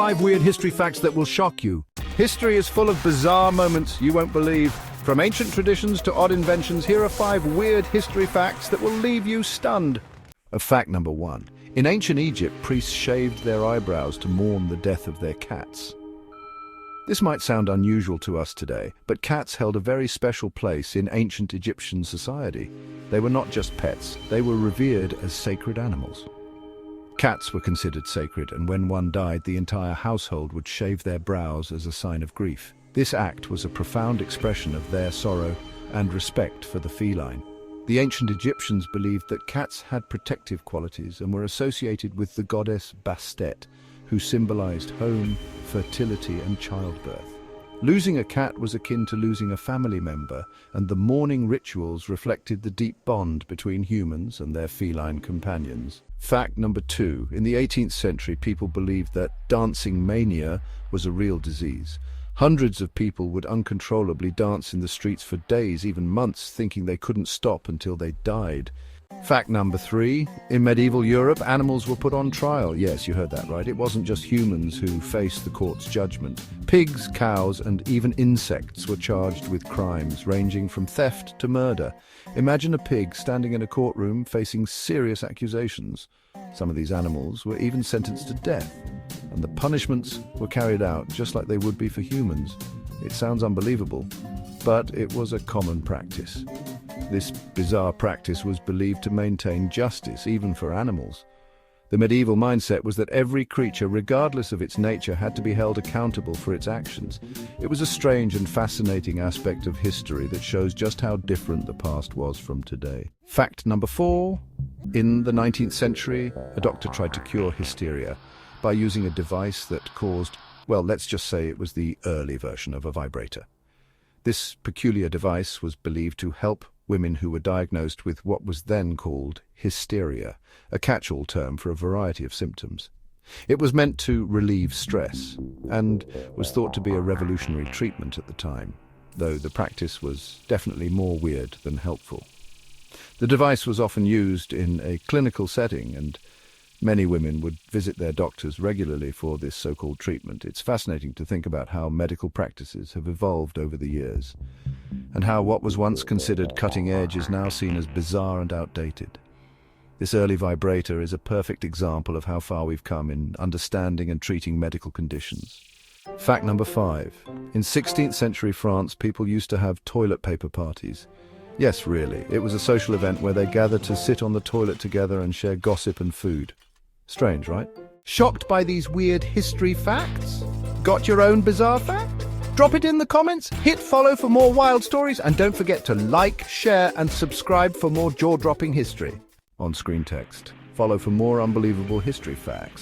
5 weird history facts that will shock you. History is full of bizarre moments you won't believe. From ancient traditions to odd inventions, here are 5 weird history facts that will leave you stunned. Fact number 1. In ancient Egypt, priests shaved their eyebrows to mourn the death of their cats. This might sound unusual to us today, but cats held a very special place in ancient Egyptian society. They were not just pets, they were revered as sacred animals. Cats were considered sacred, and when one died, the entire household would shave their brows as a sign of grief. This act was a profound expression of their sorrow and respect for the feline. The ancient Egyptians believed that cats had protective qualities and were associated with the goddess Bastet, who symbolized home, fertility, and childbirth. Losing a cat was akin to losing a family member, and the mourning rituals reflected the deep bond between humans and their feline companions. Fact number 2. In the 18th century, people believed that dancing mania was a real disease. Hundreds of people would uncontrollably dance in the streets for days, even months, thinking they couldn't stop until they died. Fact number 3. In medieval Europe, animals were put on trial. Yes, you heard that right. It wasn't just humans who faced the court's judgment. Pigs, cows, and even insects were charged with crimes ranging from theft to murder. Imagine a pig standing in a courtroom facing serious accusations. Some of these animals were even sentenced to death, and the punishments were carried out just like they would be for humans. It sounds unbelievable, but it was a common practice. This bizarre practice was believed to maintain justice, even for animals. The medieval mindset was that every creature, regardless of its nature, had to be held accountable for its actions. It was a strange and fascinating aspect of history that shows just how different the past was from today. Fact number 4. In the 19th century, a doctor tried to cure hysteria by using a device that caused, well, let's just say it was the early version of a vibrator. This peculiar device was believed to help women who were diagnosed with what was then called hysteria, a catch-all term for a variety of symptoms. It was meant to relieve stress, and was thought to be a revolutionary treatment at the time, though the practice was definitely more weird than helpful. The device was often used in a clinical setting, and many women would visit their doctors regularly for this so-called treatment. It's fascinating to think about how medical practices have evolved over the years, and how what was once considered cutting edge is now seen as bizarre and outdated. This early vibrator is a perfect example of how far we've come in understanding and treating medical conditions. Fact number 5. In 16th century France, people used to have toilet paper parties. Yes, really, it was a social event where they gathered to sit on the toilet together and share gossip and food. Strange, right? Shocked by these weird history facts? Got your own bizarre fact? Drop it in the comments, hit follow for more wild stories, and don't forget to like, share, and subscribe for more jaw-dropping history. On screen text, follow for more unbelievable history facts.